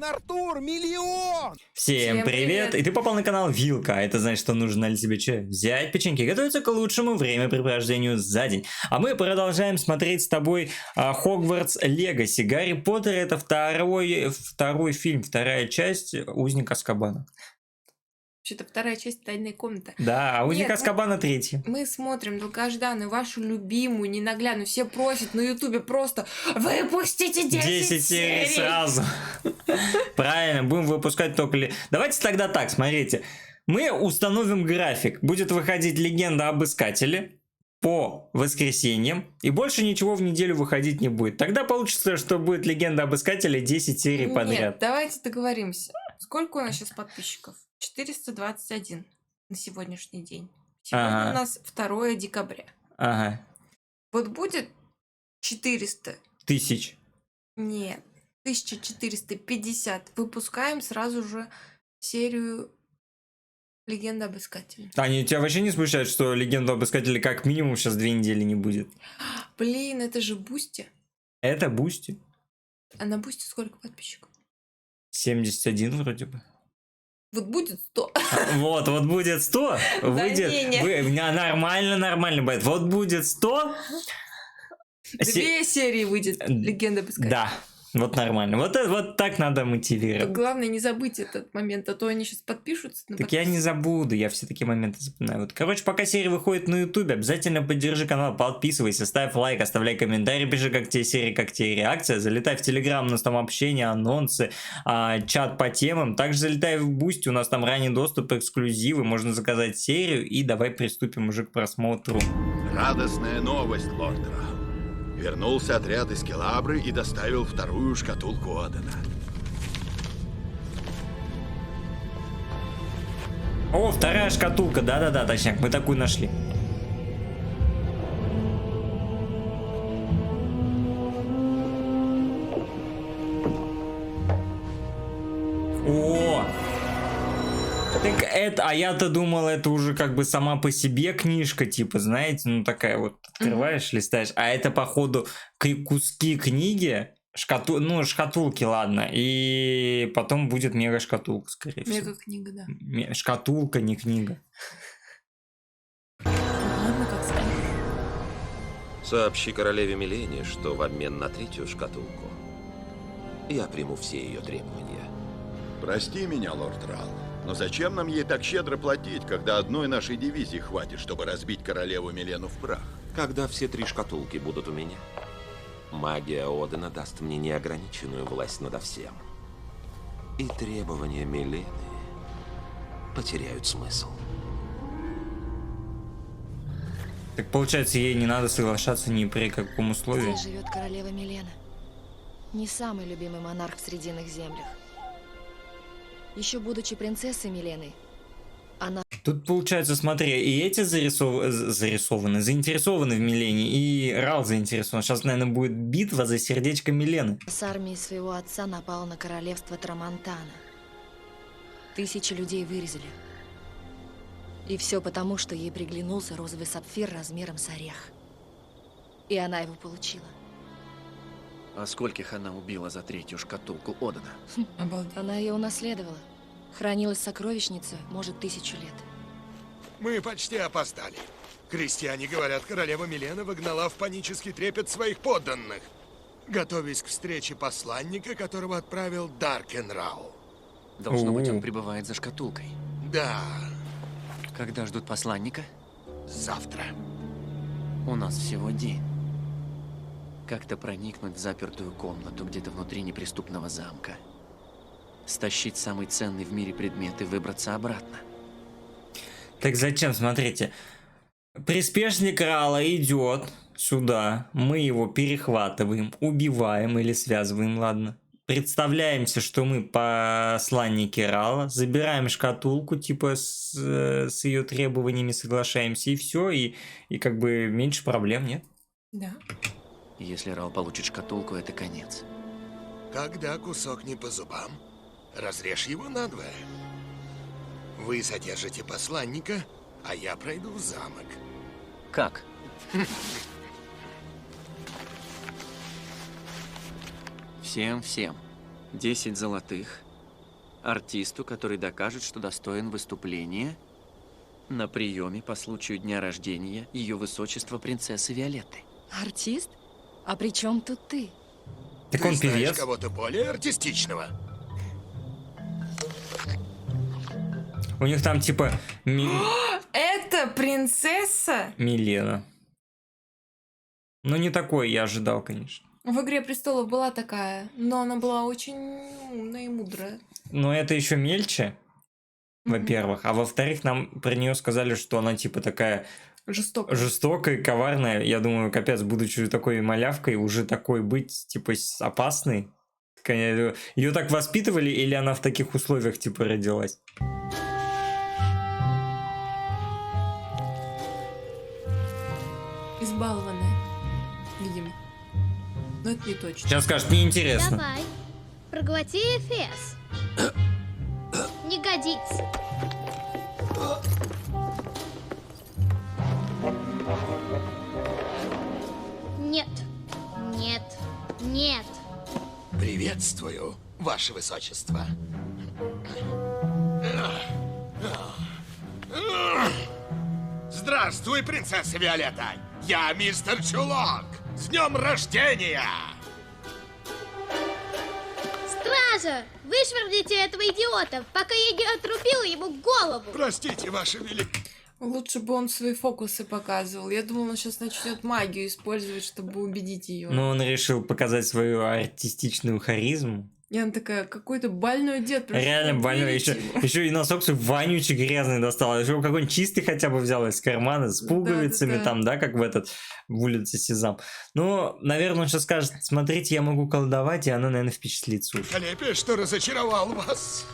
Миллион, Артур, миллион! Всем привет! И ты попал на канал Вилка. Это значит, что нужно ли тебе что? Взять печеньки, готовиться к лучшему времяпрепровождению за день. А мы продолжаем смотреть с тобой Хогвартс Легаси. Гарри Поттер — это второй фильм, вторая часть Узника Азкабана. Вообще-то вторая часть «Тайной комнаты». Да, а Узник Нет, Азкабана третья. Мы смотрим долгожданную, вашу любимую, ненаглядную. Все просят на ютубе просто выпустите 10 серий серий. сразу. Правильно, будем выпускать только... Давайте тогда так, смотрите. Мы установим график. Будет выходить «Легенда об Искателе» по воскресеньям, и больше ничего в неделю выходить не будет. Тогда получится, что будет «Легенда об Искателе» 10 серий подряд. Нет, давайте договоримся. Сколько у нас сейчас подписчиков? 421 на сегодняшний день. Сегодня у нас 2 декабря. Ага. Вот будет 400. Тысяч. Нет, 1450. Выпускаем сразу же серию «Легенда об Искателе». Они тебя вообще не смущают, что «Легенду об Искателе» как минимум сейчас 2 недели не будет? Блин, это же Бусти. Это Бусти. А на Бусти сколько подписчиков? 71 вроде бы. Вот будет 100. Вот будет 100. Выйдет. Нормально будет. Вот будет 100. 2 серии выйдет «Легенда об Искателе». Да, вот нормально. Вот так надо мотивировать. Тут главное не забыть этот момент, а то они сейчас подпишутся. Так я не забуду, я все такие моменты запоминаю. Вот, короче, пока серия выходит на ютубе, обязательно поддержи канал, подписывайся, ставь лайк, оставляй комментарий, пиши, как тебе серия, как тебе реакция, залетай в телеграм, у нас там общение, анонсы, чат по темам, также залетай в Бусти, у нас там ранний доступ, эксклюзивы, можно заказать серию, и давай приступим уже к просмотру. Радостная новость, лорд Рау. Вернулся отряд из Келабры и доставил вторую шкатулку Одена. О, вторая шкатулка, да-да-да, точняк, мы такую нашли. О! Так это, а я-то думал, это уже как бы сама по себе книжка, типа, знаете, ну такая вот, открываешь, листаешь, а это походу куски книги, шкатулки, ладно, и потом будет мега-шкатулка, скорее всего. Мега-книга, да. Шкатулка, не книга. Ладно, как скажешь. Сообщи королеве Милене, что в обмен на 3-ю шкатулку я приму все ее требования. Прости меня, лорд Рау, но зачем нам ей так щедро платить, когда одной нашей дивизии хватит, чтобы разбить королеву Милену в прах? Когда все 3 шкатулки будут у меня, магия Одена даст мне неограниченную власть надо всем. И требования Милены потеряют смысл. Так получается, ей не надо соглашаться ни при каком условии. Здесь живет королева Милена. Не самый любимый монарх в Срединных землях. Еще будучи принцессой Миленой, она... Тут получается, смотри, и эти заинтересованы в Милене, и Рал заинтересован. Сейчас, наверное, будет битва за сердечко Милены. с армией своего отца напала на королевство Трамонтана. 1000 людей вырезали. И все потому, что ей приглянулся розовый сапфир размером с орех. И она его получила. А скольких она убила за 3-ю шкатулку Одена? Обалдеть. Она ее унаследовала. Хранилась в сокровищнице, может, 1000 лет. Мы почти опоздали. Крестьяне говорят, королева Милена выгнала в панический трепет своих подданных, готовясь к встрече посланника, которого отправил Даркенрау. Должно быть, он пребывает за шкатулкой. Да, Когда ждут посланника? завтра. У нас всего день. Как-то проникнуть в запертую комнату где-то внутри неприступного замка. Стащить самый ценный в мире предмет и выбраться обратно. Так зачем, смотрите. Приспешник Рала идет сюда, мы его перехватываем, убиваем или связываем, ладно. Представляемся, что мы посланники Рала, забираем шкатулку, типа с ее требованиями соглашаемся, и все, и как бы меньше проблем, нет? Да. Если Рал получит шкатулку, это конец. Когда кусок не по зубам, разрежь его надвое. Вы задержите посланника, а я пройду в замок. Как? Всем-всем. 10 золотых артисту, который докажет, что достоин выступления на приеме по случаю дня рождения Ее Высочества принцессы Виолетты. Артист? А при чем тут ты? Так Ты он знаешь певец. кого-то более артистичного? У них там типа Это принцесса? Милена. Ну, не такой я ожидал, конечно. В «Игре престолов» была такая, но она была очень умная и мудрая. Но это еще мельче, Мгм. во-первых. А во-вторых, нам про нее сказали, что она типа такая Жестокая. жестокая, коварная. Я думаю, капец, будучи такой малявкой, уже такой быть, типа, опасной. Ее так воспитывали, или она в таких условиях, типа, родилась? Избалованная, видимо. Но это не точно. Сейчас скажет, неинтересно. Давай, проглоти Эфес. Не годится. Нет, нет, нет. Приветствую, ваше высочество. Здравствуй, принцесса Виолетта! Я мистер Чулок! С днем рождения! Стража, вышвырните этого идиота, пока я не отрубила ему голову. Простите, ваше величество. Лучше бы он свои фокусы показывал. Я думала, он сейчас начнет магию использовать, чтобы убедить ее. Но он решил показать свою артистичную харизму. И она такая, какой-то больной дед. пришел, Реально больной. убейте Еще, его. еще и носок свой вонючий, грязный достал. Еще какой-нибудь чистый хотя бы взял из кармана с пуговицами Да-да-да. там, да, как в этот, в улице Сезам. Ну, наверное, он сейчас скажет, смотрите, я могу колдовать, и она, наверное, впечатлится. Великолепие, что разочаровал вас.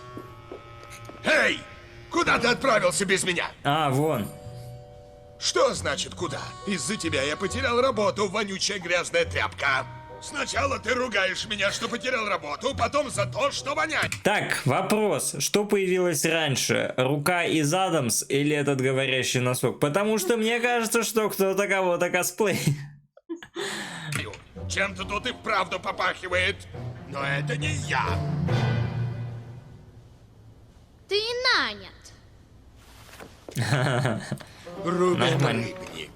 Эй! Куда ты отправился без меня? А, вон. Что значит куда? Из-за тебя я потерял работу, вонючая грязная тряпка. Сначала ты ругаешь меня, что потерял работу, потом за то, что вонять. Так, вопрос. Что появилось раньше? Рука из Адамс или этот говорящий носок? Потому что мне кажется, что кто-то кого-то косплей. Чем-то тут и вправду попахивает. Но это не я. Ты нанят. Рубин Нормально. Рыбник.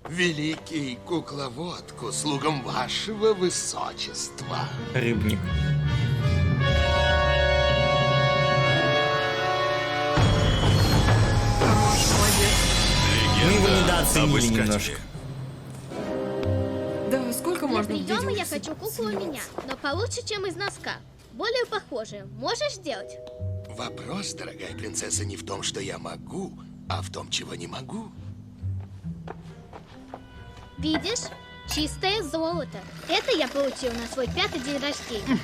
Великий кукловод к услугам вашего высочества. Рыбник. Мы его недооценили немножко. Да сколько Для можно приема детям я хочу куклу у меня, но получше, чем из носка. Более похожую. Можешь сделать? Вопрос, дорогая принцесса, не в том, что я могу, а в том, чего не могу. Видишь? Чистое золото. Это я получил на свой 5-й день рождения.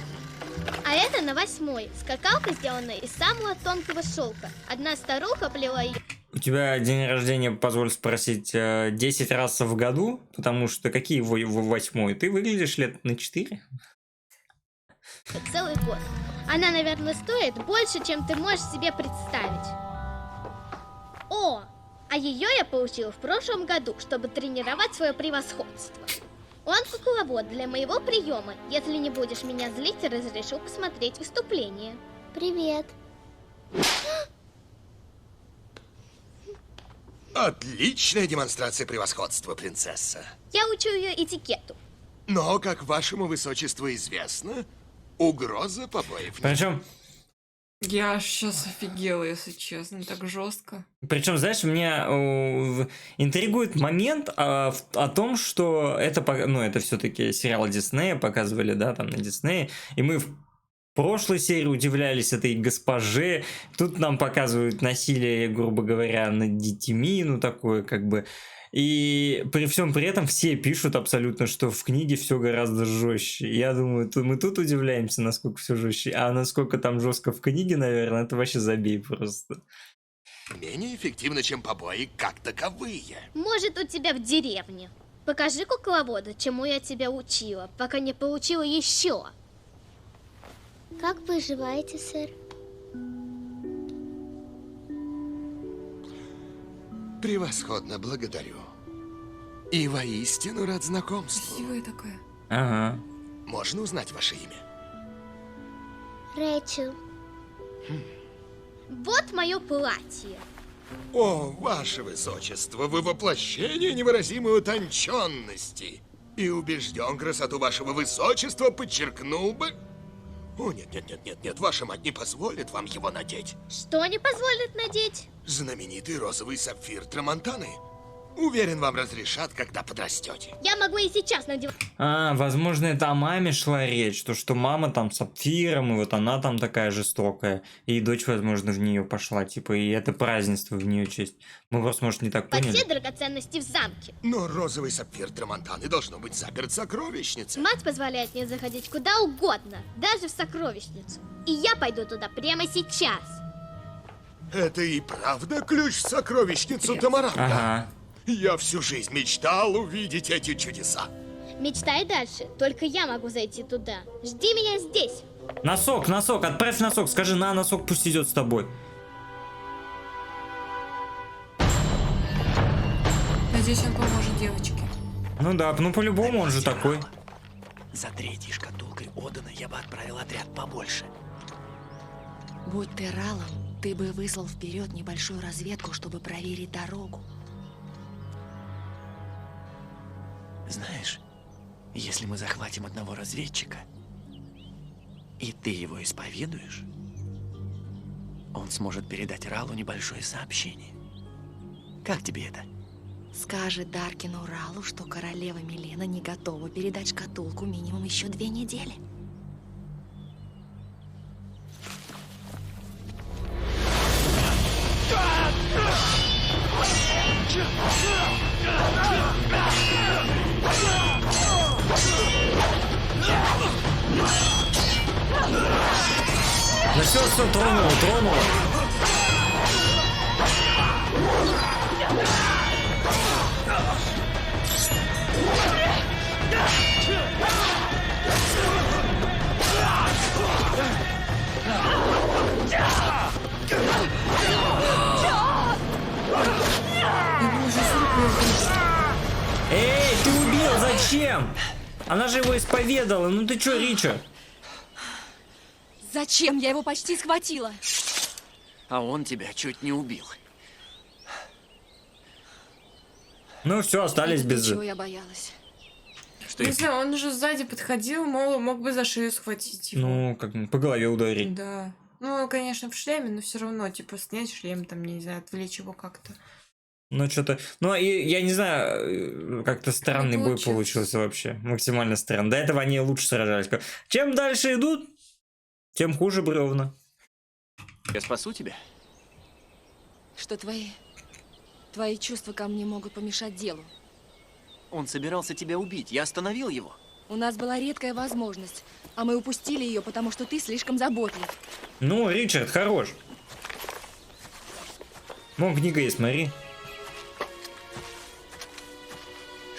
А это на 8-й. Скакалка, сделанная из самого тонкого шелка. Одна старуха плела ее У тебя день рождения, позволь спросить, 10 раз в году? Потому что какие его 8-й? Ты выглядишь лет на 4? целый год. Она, наверное, стоит больше, чем ты можешь себе представить. О! А ее я получил в прошлом году, чтобы тренировать свое превосходство. Он кукловод для моего приема. Если не будешь меня злить, разрешу посмотреть выступление. Привет. Отличная демонстрация превосходства, принцесса. Я учу ее этикету. Но, как вашему высочеству известно, угроза побоев нет. Я аж сейчас офигела, если честно, так жестко. Причем, знаешь, меня интригует момент о том, что это, ну, это все-таки сериал Диснея показывали, да, там на Диснее, и мы в прошлой серии удивлялись этой госпоже, тут нам показывают насилие, грубо говоря, над детьми, ну, такое, как бы, и при всем при этом все пишут абсолютно, что в книге все гораздо жестче. Я думаю, мы тут удивляемся, насколько все жестче, а насколько там жестко в книге, наверное, это вообще забей просто. Менее эффективно, чем побои как таковые. Может, у тебя в деревне. Покажи кукловоду, чему я тебя учила, пока не получила еще. Как поживаете, сэр? Превосходно, благодарю. И воистину рад знакомству. Красивая такая. Ага. Можно узнать ваше имя? Рэйчел. Вот мое платье. О, ваше высочество, вы воплощение невыразимой утонченности. И убежден, красоту вашего высочества подчеркнул бы... О, нет, ваша мать не позволит вам его надеть. Что не позволит надеть? Знаменитый розовый сапфир Трамонтаны. Уверен, вам разрешат, когда подрастете. Я могу и сейчас надевать. Возможно, это о маме шла речь, то что мама там с сапфиром, и вот она там такая жестокая, и дочь, возможно, в нее пошла, типа, и это празднество в нее честь. Мы просто, может, не так Под поняли. все драгоценности в замке. Но розовый сапфир Трамонтаны должно быть заперт в сокровищнице. Мать позволяет мне заходить куда угодно, даже в сокровищницу. И я пойду туда прямо сейчас. Это и правда ключ в сокровищницу Тамаранга? Ага. Я всю жизнь мечтал увидеть эти чудеса. Мечтай дальше, только я могу зайти туда. Жди меня здесь. Носок, отправь носок, скажи, носок пусть идет с тобой. Надеюсь, он поможет девочке. Ну да, ну по-любому он же такой. За третьей шкатулкой Одена я бы отправил отряд побольше. Будь ты Ралом, ты бы выслал вперед небольшую разведку, чтобы проверить дорогу. Знаешь, если мы захватим одного разведчика, и ты его исповедуешь, он сможет передать Ралу небольшое сообщение. Как тебе это? Скажет Даркину Ралу, что королева Милена не готова передать шкатулку минимум еще 2 недели. Ну все, тронуло. Эй, ты убил, зачем? Она же его исповедала, ну ты чё, Ричард? Зачем? Я его почти схватила. А он тебя чуть не убил. Ну все, остались Это без... чего я боялась. Что Не это? знаю, он же сзади подходил, мог бы за шею схватить его. Ну, как по голове ударить. Да. Ну, конечно, в шлеме, но все равно, типа, снять шлем, там, не знаю, отвлечь его как-то. Ну, что-то... Ну, и я не знаю, как-то странный бой получилось. получился вообще. Максимально странно. До этого они лучше сражались. Чем дальше идут, тем хуже бревна. Я спасу тебя? Что твои чувства ко мне могут помешать делу. Он собирался тебя убить. Я остановил его. У нас была редкая возможность, а мы упустили ее, потому что ты слишком заботлив. Ну, Ричард, хорош. Вон книга есть, смотри.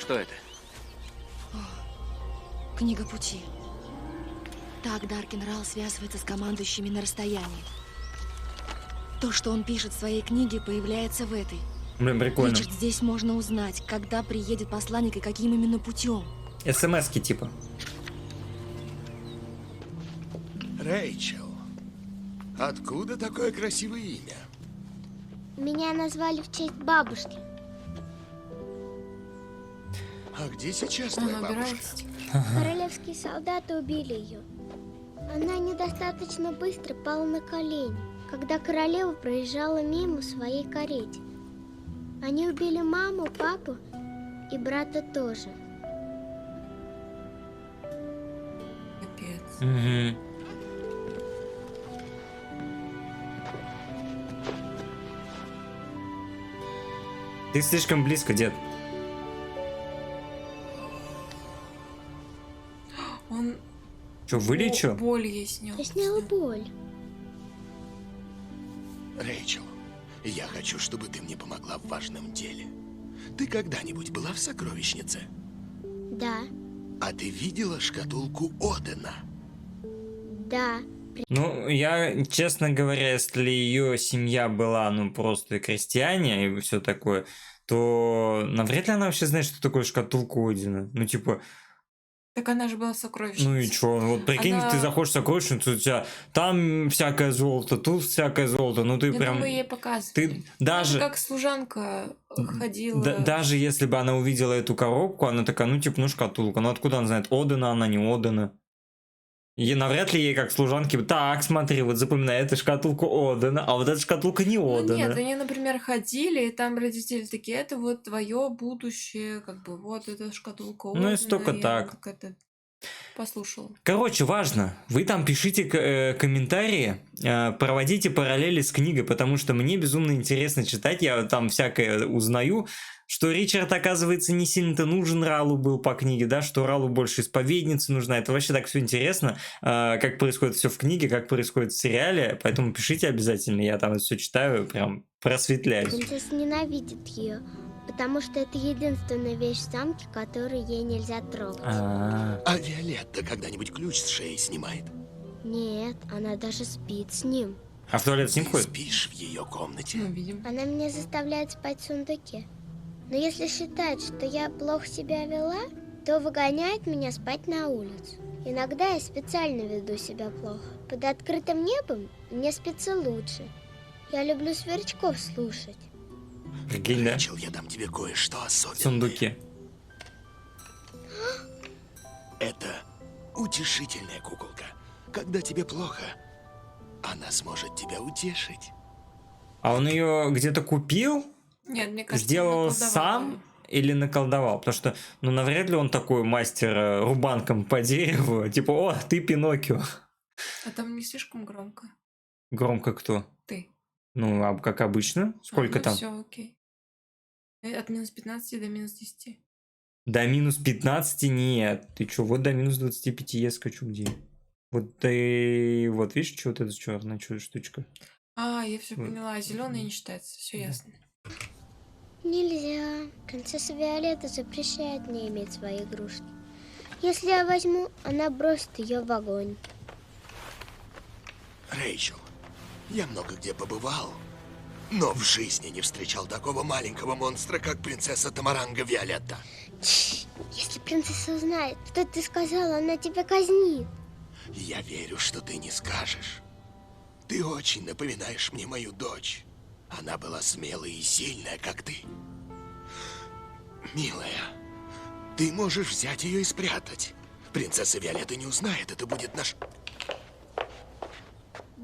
Что это? Книга пути. Так Даркин Рал связывается с командующими на расстоянии. То, что он пишет в своей книге, появляется в этой. Блин, прикольно. Ричард, здесь можно узнать, когда приедет посланник и каким именно путем. СМС-ки типа. Рэйчел, откуда такое красивое имя? Меня назвали в честь бабушки. А где сейчас твоя Ага, бабушка? убирайтесь. Королевские солдаты убили ее. Она недостаточно быстро пала на колени, когда королева проезжала мимо в своей карете. Они убили маму, папу и брата тоже. Капец. Угу. Ты слишком близко, дед. Он Че, вылечил? боль ей снял. Я сняла боль. Рэйчел, я хочу, чтобы ты мне помогла в важном деле. Ты когда-нибудь была в сокровищнице? Да, А ты видела шкатулку Одена? да. Ну, я, честно говоря, если ее семья была, ну, просто крестьяне и все такое, то навряд ли она вообще знает, что такое шкатулка Одина. Ну, типа, Так она же была сокровищница. Ну и чё, вот прикинь, Она- ты заходишь в сокровищницу, у тебя там всякое золото, тут всякое золото, ну ты Я прям... думаю, ей показывали. Ты даже... Как служанка ходила. Даже если бы она увидела эту коробку, она такая, ну типа, ну шкатулка, ну откуда она знает, Одена она, не Одена? И навряд ли ей как служанке, так, смотри, вот запоминай, это шкатулка Одена, а вот эта шкатулка не Ну Одена. нет, они, например, ходили, и там родители такие, это вот твое будущее, как бы вот эта шкатулка Ну и Одена, столько я так. вот это послушала. Короче, важно, вы там пишите комментарии, проводите параллели с книгой, потому что мне безумно интересно читать, я там всякое узнаю, что Ричард, оказывается, не сильно-то нужен Ралу был по книге, да, что Ралу больше исповедница нужна, это вообще так все интересно, как происходит все в книге, как происходит в сериале, поэтому пишите обязательно, я там все читаю, прям просветляюсь. Принцесса ненавидит ее, потому что это единственная вещь в замке, которую ей нельзя трогать. А Виолетта когда-нибудь ключ с шеи снимает? Нет, она даже спит с ним. А в туалет с ним Ты ходит? спишь в ее комнате? Ну, видим. Она меня заставляет спать в сундуке. Но если считать, что я плохо себя вела, то выгоняет меня спать на улицу. Иногда я специально веду себя плохо. Под открытым небом мне спится лучше. Я люблю сверчков слушать. Прикинь, да? Рэйчел, я дам тебе кое-что В особенное. сундуке. Это утешительная куколка. Когда тебе плохо, она сможет тебя утешить. А он ее где-то купил? Нет, мне кажется, Сделал наколдовала сам её. или наколдовал? Потому что, ну, навряд ли он такой мастер рубанком по дереву. Типа, о, ты Пиноккио. А там не слишком громко. Громко кто? Ты. Ну, а как обычно. Сколько там? Все, окей. От минус 15 до минус 10. До минус 15 нет. Ты чё, вот до минус 25 я скачу где? Вот ты... Вот видишь, что вот эта черная штучка? А, я все Вот. поняла. Зеленый не считается. Все ясно. Нельзя. Принцесса Виолетта запрещает мне иметь свои игрушки. Если я возьму, она бросит ее в огонь. Рэйчел, я много где побывал, но в жизни не встречал такого маленького монстра, как принцесса Тамаранга Виолетта. Если принцесса узнает, что ты сказала, она тебя казнит. Я верю, что ты не скажешь. Ты очень напоминаешь мне мою дочь. Она была смелая и сильная, как ты. Милая, ты можешь взять ее и спрятать. Принцесса Виолетта не узнает, это будет наш...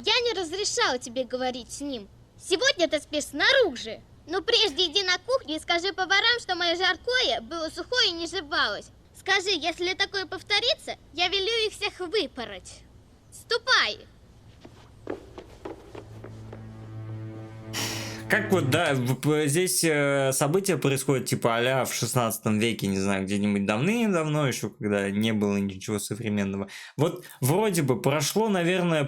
Я не разрешала тебе говорить с ним. Сегодня ты спишь снаружи. Но прежде иди на кухню и скажи поварам, что мое жаркое было сухое и не жевалось. Скажи, если такое повторится, я велю их всех выпороть. Ступай! Как вот, да, здесь события происходят типа а-ля в 16 веке, не знаю, где-нибудь давным-давно еще, когда не было ничего современного. Вот вроде бы прошло, наверное,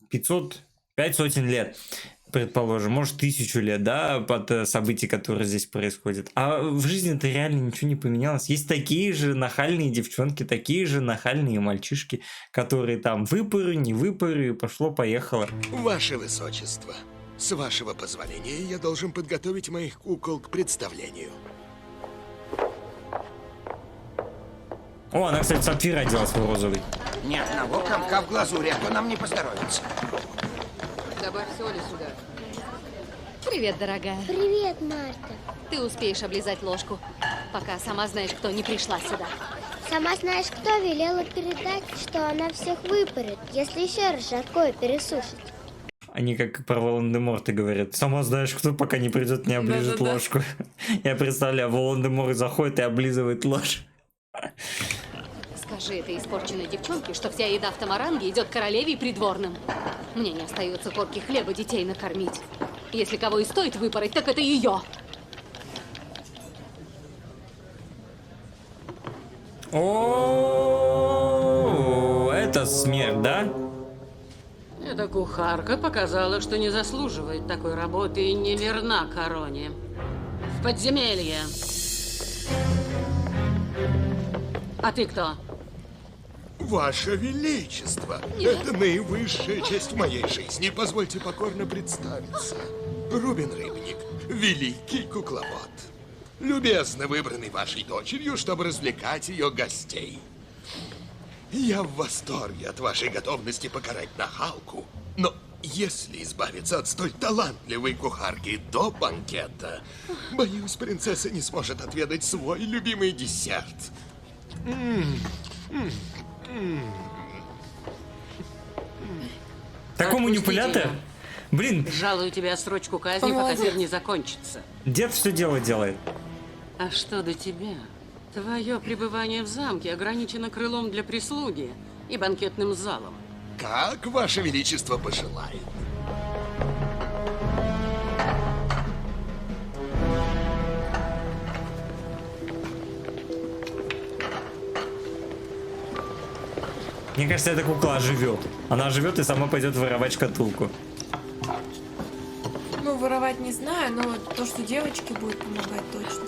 5 сотен лет, предположим, может 1000 лет, да, от событий, которые здесь происходят. А в жизни-то реально ничего не поменялось. Есть такие же нахальные девчонки, такие же нахальные мальчишки, которые там выпоры, не выпоры, пошло-поехало. Ваше Высочество, с вашего позволения я должен подготовить моих кукол к представлению. О, она, кстати, сапфир оделась в розовый. Ни одного комка в глазури, а то нам не поздоровится. Добавь соли сюда. Привет, дорогая. Привет, Марта. Ты успеешь облизать ложку, пока сама знаешь, кто не пришла сюда. Сама знаешь, кто велела передать, что она всех выпорит, если еще раз жаркое пересушить. Они как про Волан-де-Морта говорят. Сама знаешь, кто пока не придет, не оближет Да-да-да. ложку. Я представляю, Волан-де-Морт заходит и облизывает ложь. Скажи этой испорченной девчонке, что вся еда в Тамаранге идет королеве и придворным. Мне не остается корки хлеба детей накормить. Если кого и стоит выпороть, так это ее. О, это смерть, да? Эта кухарка показала, что не заслуживает такой работы и не верна короне. В подземелье. А ты кто? Ваше Величество, это наивысшая честь в моей жизни. Позвольте покорно представиться. Рубин Рыбник, великий кукловод. любезно выбранный вашей дочерью, чтобы развлекать ее гостей. Я в восторге от вашей готовности покарать нахалку, но если избавиться от столь талантливой кухарки до банкета, боюсь, принцесса не сможет отведать свой любимый десерт. Такой манипулятор? Блин, Жалую тебе отсрочку казни, пока мир не закончится. дед все дело делает. А что до тебя? Твое пребывание в замке ограничено крылом для прислуги и банкетным залом. Как ваше величество пожелает. Мне кажется, эта кукла оживет. Она оживет и сама пойдет воровать шкатулку. Ну, воровать не знаю, но то, что девочке будет помогать, точно.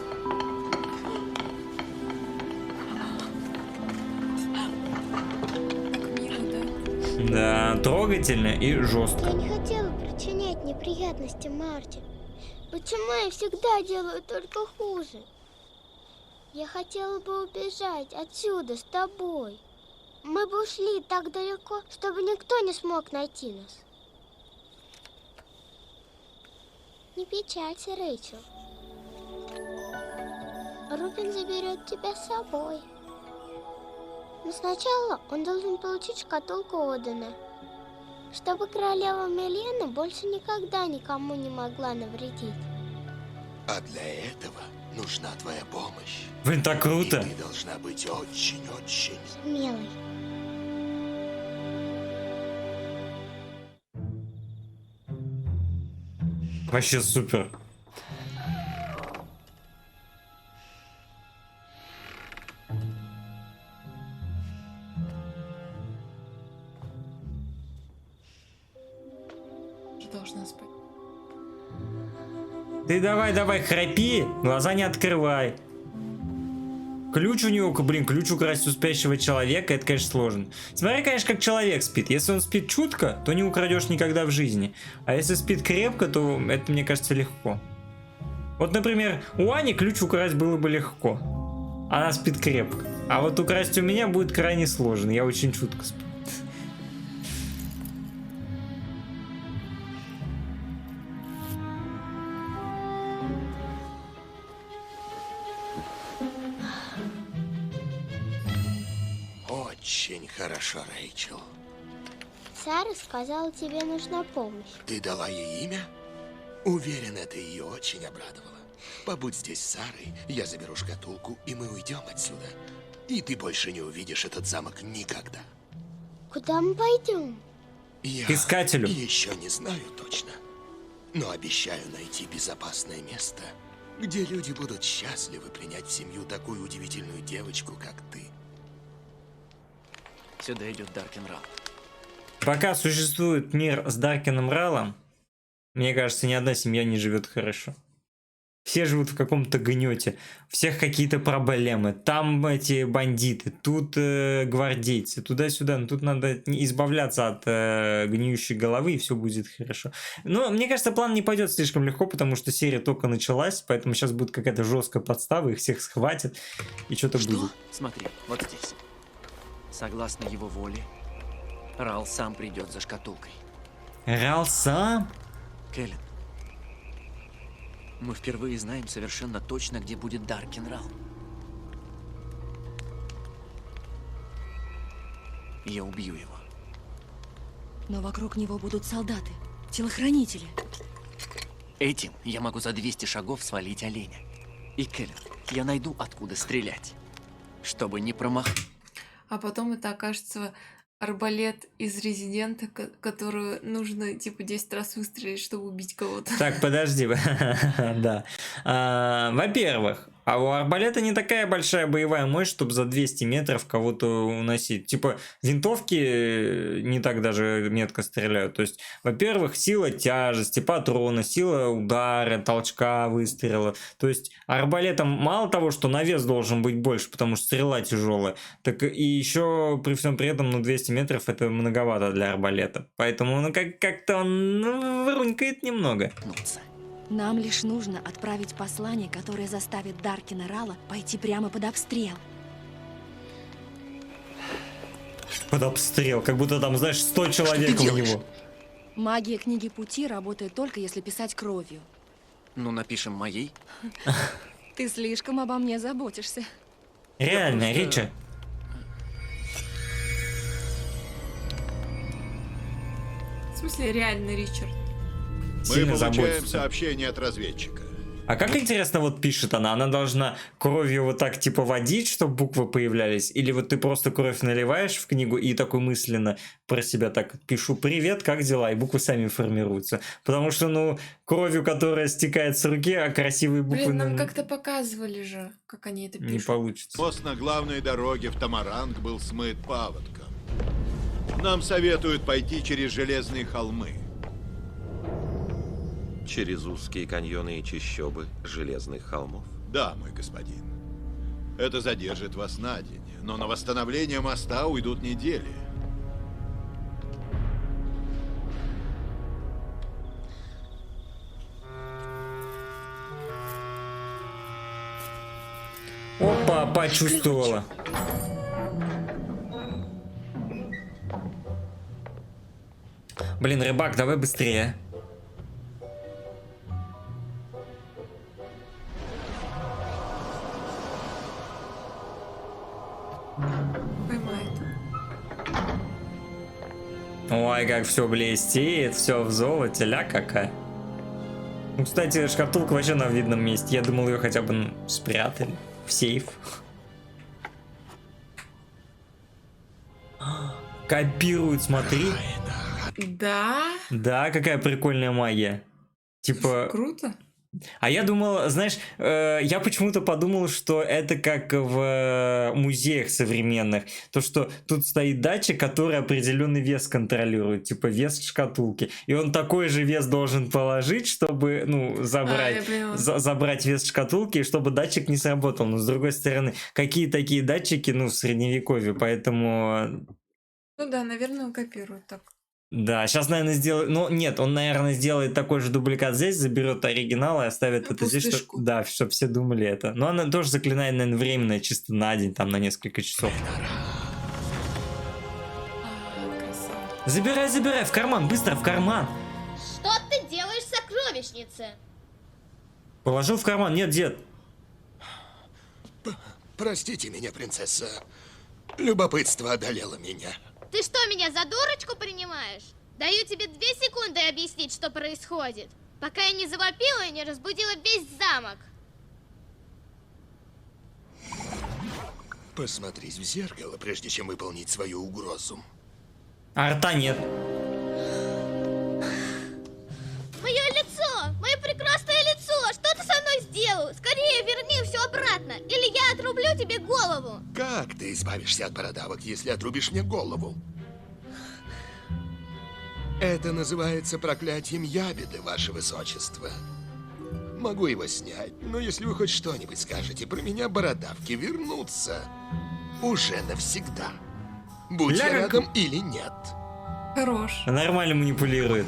Так мило, да? Да, трогательно и жестко. Я не хотела причинять неприятности Марте. Почему я всегда делаю только хуже? Я хотела бы убежать отсюда с тобой. Мы бы ушли так далеко, чтобы никто не смог найти нас. Не печалься, Рэйчел. Рубин заберет тебя с собой. Но сначала он должен получить шкатулку Одена, чтобы королева Милена больше никогда никому не могла навредить. А для этого нужна твоя помощь. Блин, так круто. И ты должна быть очень-очень смелой. Вообще супер. Я должна спать. Ты давай, храпи, глаза не открывай. Ключ у него, блин, ключ украсть у спящего человека, это, конечно, сложно. Смотри, конечно, как человек спит. Если он спит чутко, то не украдешь никогда в жизни. А если спит крепко, то это, мне кажется, легко. Вот, например, у Ани ключ украсть было бы легко. Она спит крепко. А вот украсть у меня будет крайне сложно. Я очень чутко сплю. Очень хорошо, Рэйчел. Сара сказала, тебе нужна помощь. Ты дала ей имя? Уверен, это ее очень обрадовало. Побудь здесь с Сарой, я заберу шкатулку, и мы уйдем отсюда. И ты больше не увидишь этот замок никогда. Куда мы пойдем? Я К искателю. еще не знаю точно, но обещаю найти безопасное место, где люди будут счастливы принять в семью такую удивительную девочку, как ты. Сюда идет Даркенрал. Пока существует мир с Даркеном Ралом, мне кажется, ни одна семья не живет хорошо. Все живут в каком-то гнете, у всех какие-то проблемы. Там эти бандиты, тут гвардейцы, туда-сюда. Но тут надо избавляться от гниющей головы, и все будет хорошо. Но мне кажется, план не пойдет слишком легко, потому что серия только началась, поэтому сейчас будет какая-то жесткая подстава, их всех схватят, и что-то будет. Смотри, вот здесь. Согласно его воле, Рал сам придет за шкатулкой. Рал сам? Кэлен, мы впервые знаем совершенно точно, где будет Даркенрал. Я убью его. Но вокруг него будут солдаты, телохранители. Этим я могу за 200 шагов свалить оленя. И, Кэлен, я найду, откуда стрелять, чтобы не промахнуть. А потом это окажется арбалет из Резидента, которую нужно, типа, 10 раз выстрелить, чтобы убить кого-то. Так, подожди. Да. Во-первых, а у арбалета не такая большая боевая мощь, чтобы за 200 метров кого-то уносить. Типа, винтовки не так даже метко стреляют. То есть, во-первых, сила тяжести, патрона, сила удара, толчка, выстрела. То есть, арбалетом мало того, что навес должен быть больше, потому что стрела тяжелая, так и еще при всем при этом, 200 метров это многовато для арбалета. Поэтому, как-то он вырунькает немного. Нам лишь нужно отправить послание, которое заставит Даркина Рала пойти прямо под обстрел. Под обстрел, как будто там, знаешь, 100 человек у него. Магия книги пути работает только если писать кровью. Ну, напишем моей. Ты слишком обо мне заботишься. Реально, Рича. В смысле, реально, Ричард? Мы Сильно получаем заботится. сообщение от разведчика. А как интересно вот пишет она? Она должна кровью вот так типа водить, чтобы буквы появлялись? Или вот ты просто кровь наливаешь в книгу и такой мысленно про себя так пишу «Привет, как дела?» и буквы сами формируются. Потому что, ну, кровью, которая стекает с руки, а красивые буквы Блин, нам как-то показывали же, как они это пишут. не получится. Мост на главной дороге в Тамаранг был смыт паводком. Нам советуют пойти через железные холмы. Через узкие каньоны и чащобы железных холмов. Да, мой господин. Это задержит вас на день, но на восстановление моста уйдут недели. Опа, почувствовала. Блин, рыбак, давай быстрее. Поймает. Ой, как все блестит, все в золоте, ля какая. Ну, кстати, шкатулка вообще на видном месте. Я думал, ее хотя бы спрятали в сейф. Копируют, смотри. Да? Да, какая прикольная магия. Типа... Круто. А я думал, знаешь, я почему-то подумал, что это как в музеях современных. То, что тут стоит датчик, который определенный вес контролирует, типа вес шкатулки. И он такой же вес должен положить, чтобы, ну, забрать, забрать вес шкатулки, чтобы датчик не сработал. Но с другой стороны, какие такие датчики, ну, в средневековье, поэтому... Ну да, наверное, он копирует так. Да, сейчас, наверное, сделает... Ну, нет, он, наверное, сделает такой же дубликат здесь, заберет оригинал и оставит это здесь, чтобы... Да, чтобы все думали это. Но она тоже заклинает, наверное, временно, чисто на день, там, на несколько часов. Забирай, забирай, в карман, быстро, в карман. Что ты делаешь в сокровищнице? Положил в карман, нет, дед. Простите меня, принцесса. Любопытство одолело меня. Ты что, меня за дурочку принимаешь? Даю тебе 2 секунды объяснить, что происходит, пока я не завопила и не разбудила весь замок. Посмотрись в зеркало, прежде чем выполнить свою угрозу. А рта нет. Мое лицо! Мое прекрасное лицо! Что ты со мной сделал? Скорее верни все обратно, или я отрублю тебе голову! Как ты избавишься от бородавок, если отрубишь мне голову? Это называется проклятием ябеды, ваше высочество. Могу его снять, но если вы хоть что-нибудь скажете про меня, бородавки вернутся. Уже навсегда. Будь я рядом или нет. Хорош. Нормально манипулирует.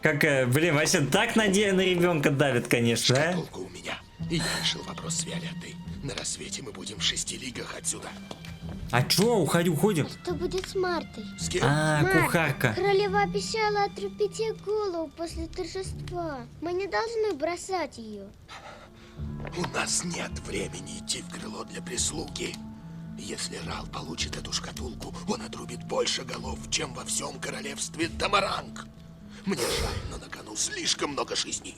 Какая, блин, вообще так на ребенка давит, конечно, а? Шкатулка у меня. И я решил вопрос с Виолеттой. На рассвете мы будем в 6 лигах отсюда. А чё, уходим? Что будет с Мартой? С кем? А, кухарка. Королева обещала отрубить ей голову после торжества. Мы не должны бросать ее. У нас нет времени идти в крыло для прислуги. Если Рал получит эту шкатулку, он отрубит больше голов, чем во всем королевстве Тамаранг. Мне жаль, но на кону слишком много жизней.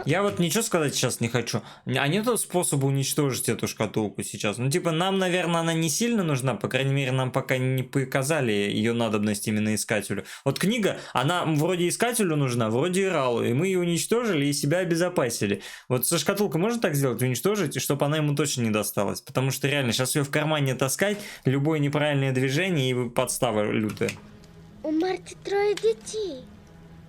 Я вот ничего сказать сейчас не хочу. А нету способа уничтожить эту шкатулку сейчас? Ну, типа, нам, наверное, она не сильно нужна. По крайней мере, нам пока не показали ее надобность именно искателю. Вот книга, она вроде искателю нужна, вроде и Ралу. И мы ее уничтожили и себя обезопасили. Вот со шкатулкой можно так сделать? Уничтожить, и чтобы она ему точно не досталась. Потому что реально, сейчас ее в кармане таскать, любое неправильное движение и подстава лютая. У Марты 3 детей.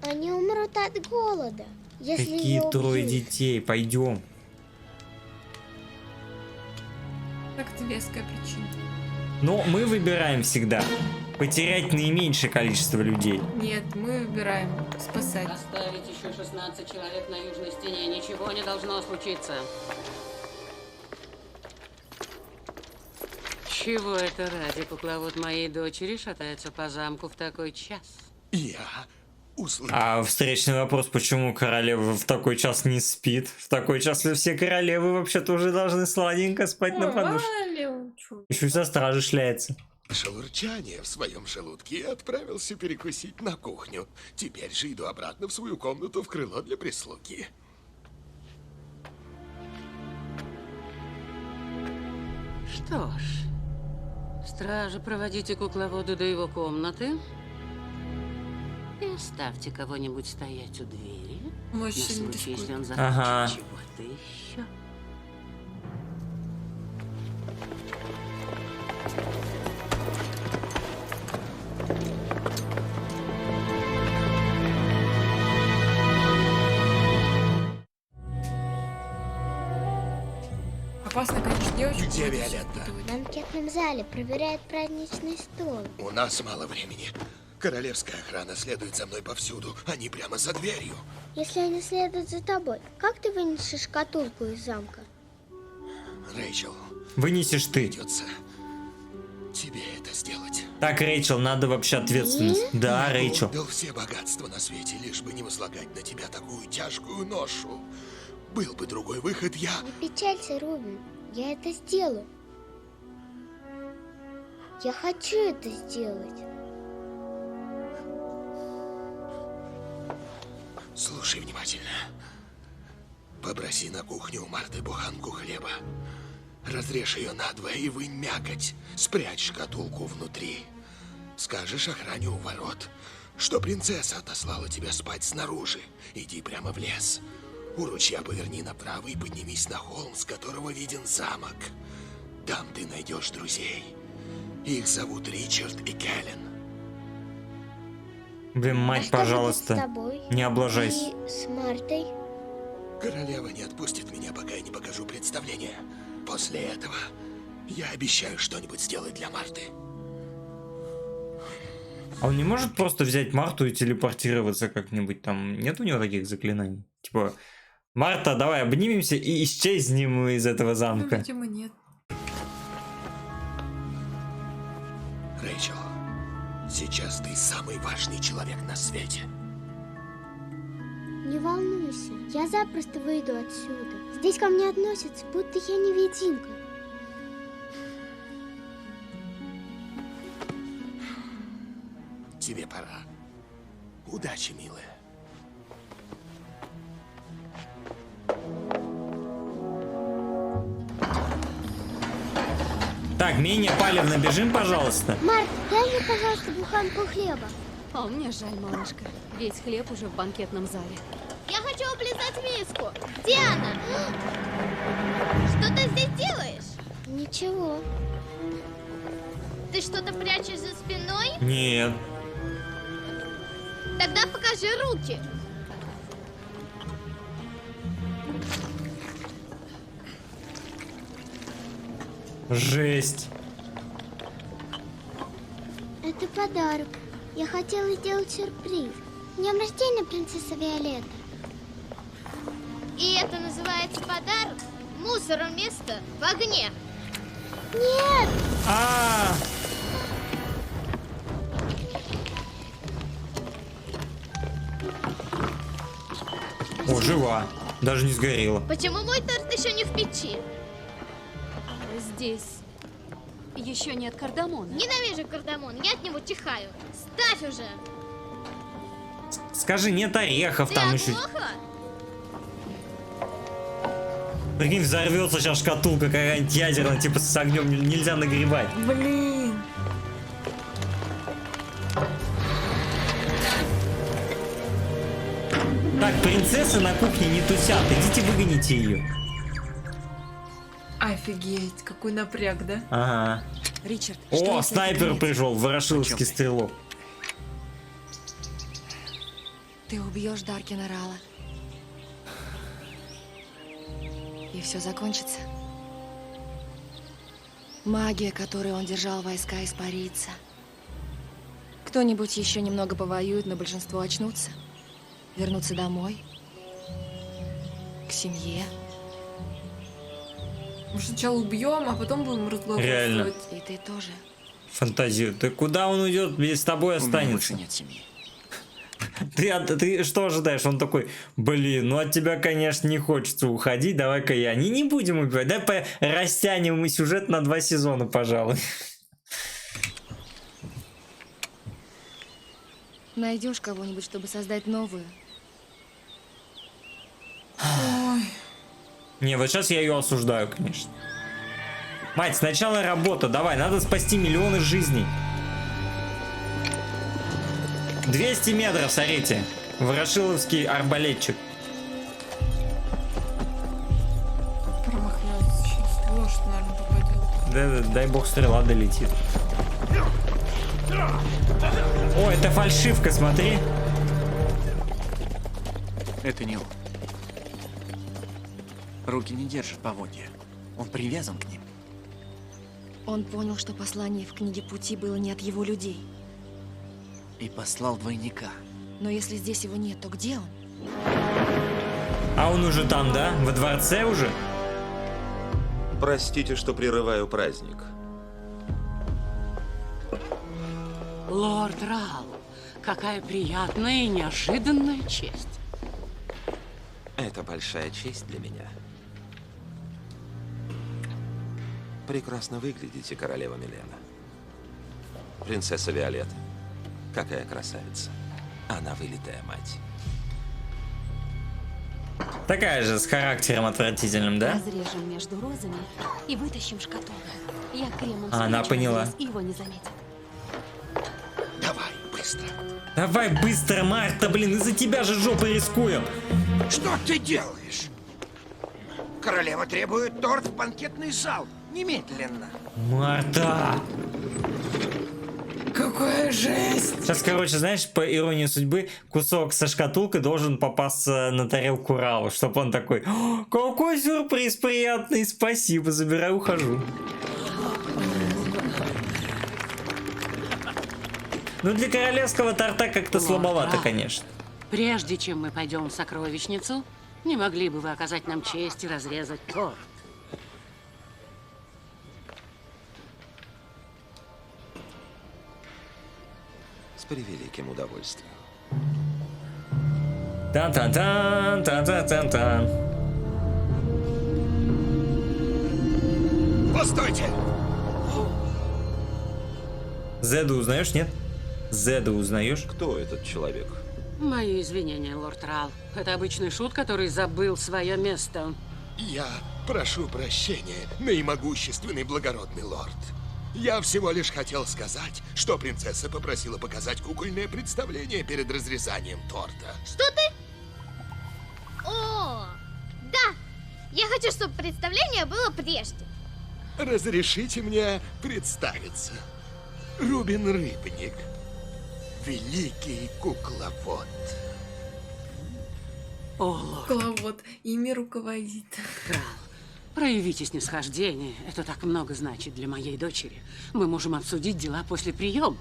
Они умрут от голода. Если Какие 3 детей? Пойдем. Так это веская причина. Но мы выбираем всегда потерять наименьшее количество людей. Нет, мы выбираем спасать. Оставить еще 16 человек на южной стене. Ничего не должно случиться. Чего это ради кукловод моей дочери шатается по замку в такой час? Я услышал. А встречный вопрос, почему королева в такой час не спит? В такой час все королевы вообще-то уже должны сладенько спать на подушке. Еще вся стража шляется. Урчание в своем желудке и отправился перекусить на кухню. Теперь же иду обратно в свою комнату в крыло для прислуги. Что ж, стражи, проводите кукловода до его комнаты и оставьте кого-нибудь стоять у двери на случай, если он захочет Ага. чего-то еще. Опасно, конечно, девочку. Где будет Виолетта? запутывать. В банкетном зале проверяет праздничный стол. У нас мало времени. Королевская охрана следует за мной повсюду. Они прямо за дверью. Если они следуют за тобой, как ты вынесешь шкатулку из замка? Рэйчел, Вынесешь ты. придется тебе это сделать. Так, Рэйчел, надо вообще ответственность. Да, Я бы Рэйчел. отдал все богатства на свете, лишь бы не возлагать на тебя такую тяжкую ношу. Был бы другой выход, я... Не печалься, Рубин. Я это сделаю. Я хочу это сделать. Слушай внимательно. Попроси на кухню у Марты буханку хлеба. Разрежь ее надвое и вынь мякоть. Спрячь шкатулку внутри. Скажешь охране у ворот, что принцесса отослала тебя спать снаружи. Иди прямо в лес. У ручья поверни направо и поднимись на холм, с которого виден замок. Там ты найдешь друзей. Их зовут Ричард и Кэлен. Блин, А мать, что будет с пожалуйста, тобой? не облажайся. И с Мартой? Королева не отпустит меня, пока я не покажу представление. После этого я обещаю что-нибудь сделать для Марты. А он не может просто взять Марту и телепортироваться как-нибудь там? Нет у него таких заклинаний? Типа, Марта, давай обнимемся и исчезнем из этого Ну, замка. видимо, нет. Рэйчел, сейчас ты самый важный человек на свете. Не волнуйся, я запросто выйду отсюда. Здесь ко мне относятся, будто я невидимка. Тебе пора. Удачи, милая. Так, менее палевно бежим, пожалуйста. Март, дай мне, пожалуйста, буханку хлеба. О, мне жаль, малышка. Весь хлеб уже в банкетном зале. Я хочу облизать миску. Где она? Что ты здесь делаешь? Ничего. Ты что-то прячешь за спиной? Нет. Тогда покажи руки. Жесть. Это подарок. Я хотела сделать сюрприз. С днем рождения, принцесса Виолетта. И это называется подарок? Мусор вместо в огне. Нет! О, жива. Даже не сгорела. Почему мой торт еще не в печи? Здесь еще нет кардамона. Ненавижу кардамон, я от него чихаю. Ставь уже! Скажи, нет орехов Ты там еще. оглохла? Прикинь, взорвется сейчас шкатулка какая-нибудь ядерная, типа с огнем нельзя нагревать. Блин. Так, принцессы на кухне не тусят, идите выгоните ее. Офигеть, какой напряг, да? Ага. Ричард, О, что если снайпер это пришел, ворошиловский стрелок. Ты убьешь Даркина Рала. И все закончится. Магия, которой он держал войска, испарится. Кто-нибудь еще немного повоюет, но большинство очнутся. Вернутся домой. К семье. Мы сначала убьем, а потом будем разговаривать. Реально. И ты тоже. Фантазирует. Ты куда он уйдет, без тобой У меня больше останется? нет семьи. Ты что ожидаешь? Он такой, блин, ну от тебя, конечно, не хочется уходить, давай-ка я. Не будем убивать, давай растянем сюжет на 2 сезона, пожалуй. Найдешь кого-нибудь, чтобы создать новую? Не, вот сейчас я ее осуждаю, конечно. Мать, сначала работа, давай, надо спасти миллионы жизней. 200 метров, смотрите. Ворошиловский арбалетчик. Промахнется сейчас. Лошадь, наверное, попадет. Да, дай бог стрела долетит. О, это фальшивка, смотри. Это не он. Руки не держат поводья. Он привязан к ним. Он понял, что послание в книге пути было не от его людей. И послал двойника. Но если здесь его нет, то где он? А он уже там, да? Во дворце уже? Простите, что прерываю праздник. Лорд Рал, какая приятная и неожиданная честь. Это большая честь для меня. Прекрасно выглядите, королева Милена. Принцесса Виолетта. Какая красавица. Она вылитая мать. Такая же, с характером отвратительным, да? Разрежем между розами и вытащим шкатулку. Я кремом Она спрячу поняла. разрез, и его не заметят. Давай, быстро. Давай быстро, Марта, блин, из-за тебя же жопой рискуем. Что ты делаешь? Королева требует торт в банкетный зал. Немедленно. Марта! Какая жесть! Сейчас, короче, знаешь, по иронии судьбы, кусок со шкатулкой должен попасться на тарелку Рау, чтобы он такой: «О, какой сюрприз приятный, спасибо, забираю, ухожу». Ну, для королевского торта как-то слабовато, конечно. Прежде чем мы пойдем в сокровищницу, не могли бы вы оказать нам честь и разрезать торт? С превеликим удовольствием. Тан-тан-тан, тан-тан-тан-тан. Постойте! Зеду узнаешь, нет? Зеду узнаешь? Кто этот человек? Мои извинения, лорд Рал. Это обычный шут, который забыл свое место. Я прошу прощения, наимогущественный благородный лорд. Я всего лишь хотел сказать, что принцесса попросила показать кукольное представление перед разрезанием торта. Что ты? О, да! Я хочу, чтобы представление было прежде. Разрешите мне представиться. Рубин Рыбник. Великий кукловод. О, лорд Кукловод ими руководит. Рал, проявите снисхождение. Это так много значит для моей дочери. Мы можем обсудить дела после приема.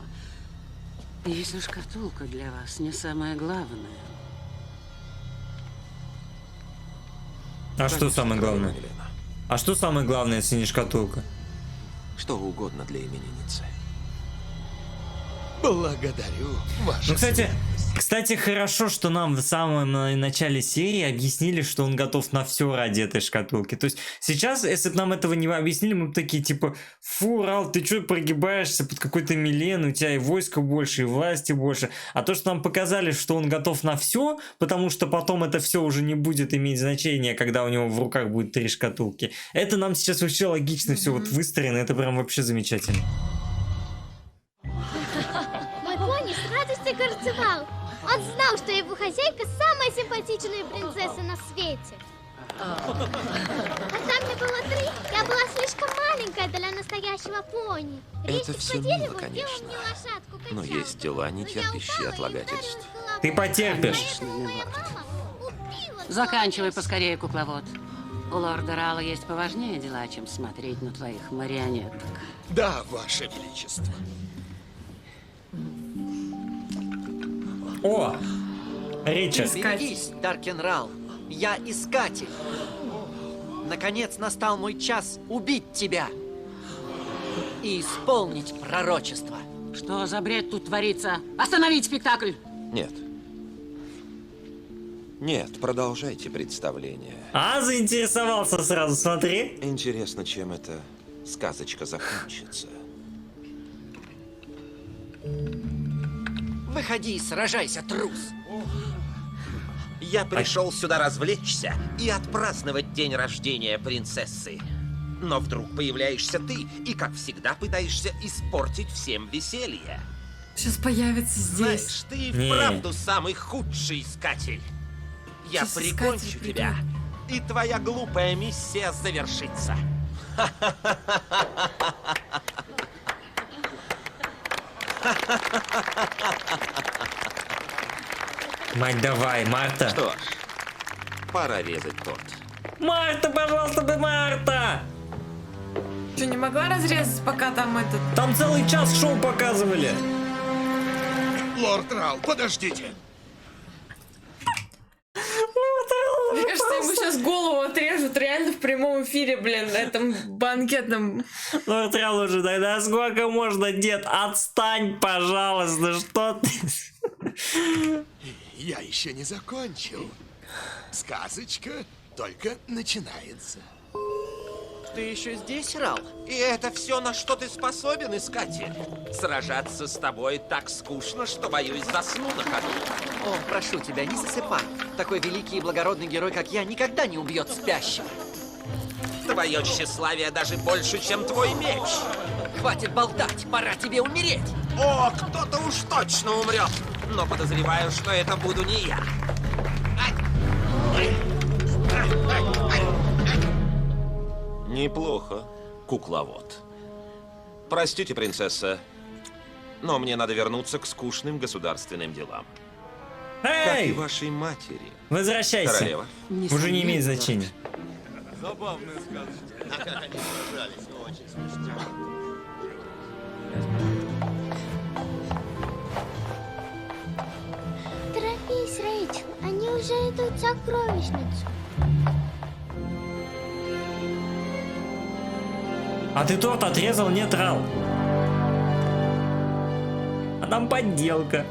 Если шкатулка для вас не самое главное. А что самое главное? Милена. А что самое главное, если не шкатулка? Что угодно для именинницы. Благодарю, ваша Ну, кстати, светлость. Кстати, хорошо, что нам в самом начале серии объяснили, что он готов на все ради этой шкатулки. То есть сейчас, если бы нам этого не объяснили, мы бы такие типа: фу, Рал, ты что прогибаешься под какой-то Милен, у тебя и войска больше, и власти больше. А то, что нам показали, что он готов на все, потому что потом это все уже не будет иметь значения, когда у него в руках будет 3 шкатулки. Это нам сейчас вообще логично все вот выстроено, это прям вообще замечательно. Мой пони с радостью горцевал. Он знал, что его хозяйка самая симпатичная принцесса на свете. Когда мне было 3, я была слишком маленькая для настоящего пони. Это Речь все по мило, дереву конечно. сделал мне лошадку-качалку. Но есть дела, не Но я терпящие упала и отлагательств. ударилась головой. Ты потерпишь. Поэтому моя мама убила Заканчивай товарища. поскорее, кукловод. У лорда Рала есть поважнее дела, чем смотреть на твоих марионеток. Да, Ваше Величество. О! Ричард. Берегись, Даркенрал. Я искатель. Наконец настал мой час убить тебя и исполнить пророчество. Что за бред тут творится? Остановить спектакль! Нет. Нет, продолжайте представление. А, заинтересовался сразу, смотри. Интересно, чем эта сказочка закончится. Выходи и сражайся, трус. Я пришел сюда развлечься и отпраздновать день рождения принцессы. Но вдруг появляешься ты и, как всегда, пытаешься испортить всем веселье. Сейчас появится здесь. Знаешь, ты Не. вправду самый худший искатель. Я Сейчас прикончу искатель тебя, и твоя глупая миссия завершится. Мать, давай, Марта. Что ж, пора резать торт. Марта, пожалуйста, ты Марта! Что, не могла разрезать, пока там этот... Там целый час шоу показывали. Лорд Рал, подождите. Мне кажется, ему сейчас голову отрежут реально в прямом эфире, блин, на этом банкетном. Лорд Рал уже, тогда сколько можно, дед? Отстань, пожалуйста, что ты... Я еще не закончил. Сказочка только начинается. Ты еще здесь, Рал? И это все, на что ты способен, искатель? Сражаться с тобой так скучно, что боюсь засну на ходу. О, прошу тебя, не засыпай. Такой великий и благородный герой, как я, никогда не убьет спящего. Твое тщеславие даже больше, чем твой меч. Хватит болтать, пора тебе умереть. О, кто-то уж точно умрет. Но подозреваю, что это буду не я. Неплохо, кукловод. Простите, принцесса, но мне надо вернуться к скучным государственным делам. Как и Эй! вашей матери. Возвращайся. Королева. Уже не имеет значения. Забавная сказочка. Торопись, Рэйчел, они уже идут в сокровищницу. А ты торт отрезал? Нет, Рал. А там подделка.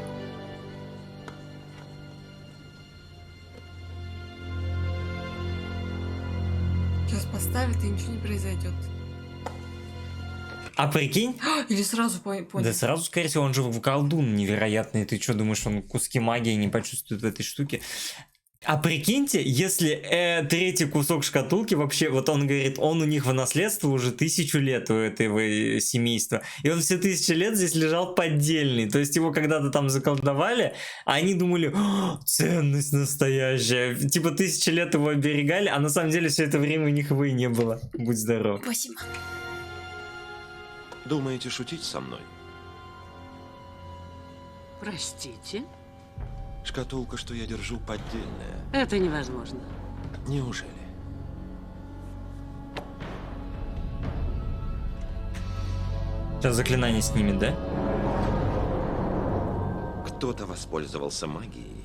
Сейчас поставит, и ничего не произойдет. А прикинь? Или сразу понял. Да сразу, скорее всего, он же колдун невероятный. Ты что, думаешь, он куски магии не почувствует в этой штуке? А прикиньте, если третий кусок шкатулки вообще, вот он говорит, он у них в наследство уже 1000 лет у этого семейства. И он все 1000 лет здесь лежал поддельный. То есть его когда-то там заколдовали, а они думали, ценность настоящая. Типа 1000 лет его оберегали, а на самом деле все это время у них его и не было. Будь здоров. Спасибо. Думаете шутить со мной? Простите? Шкатулка, что я держу, поддельная. Это невозможно. Неужели? Сейчас заклинание снимет, да? Кто-то воспользовался магией,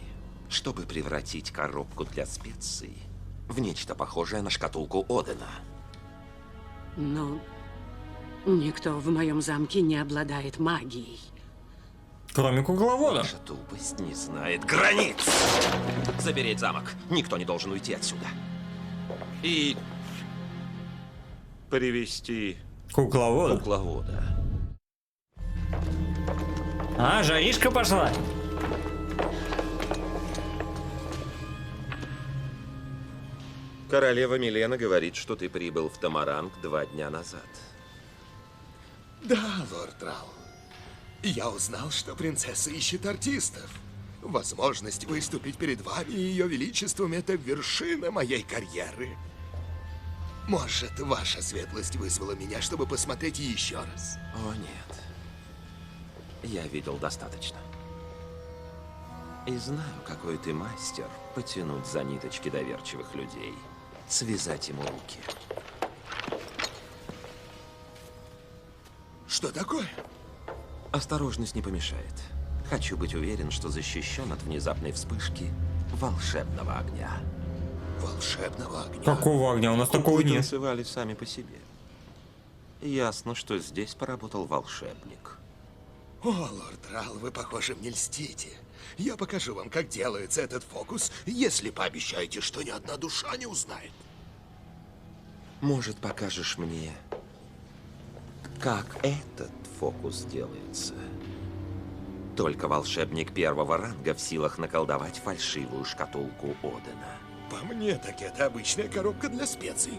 чтобы превратить коробку для специй в нечто похожее на шкатулку Одена. Но никто в моем замке не обладает магией. Кроме кукловода. Ваша тупость не знает границ. Запереть замок. Никто не должен уйти отсюда. И привести Кукловода. кукловода. А, жаришка пошла. Королева Милена говорит, что ты прибыл в Тамаранг 2 дня назад. Да, лорд Рал. Я узнал, что принцесса ищет артистов. Возможность выступить перед вами и ее величеством — это вершина моей карьеры. Может, ваша светлость вызвала меня, чтобы посмотреть еще раз? О, нет. Я видел достаточно. И знаю, какой ты мастер потянуть за ниточки доверчивых людей. связать ему руки. Что такое? Осторожность не помешает. Хочу быть уверен, что защищен от внезапной вспышки волшебного огня. Волшебного огня? Какого огня? У нас такого Вы нет. танцевали сами по себе. Ясно, что здесь поработал волшебник. О, лорд Рал, вы, похоже, мне льстите. Я покажу вам, как делается этот фокус, если пообещаете, что ни одна душа не узнает. Может, покажешь мне, как этот фокус делается? Только волшебник первого ранга в силах наколдовать фальшивую шкатулку Одена. По мне, так это обычная коробка для специй.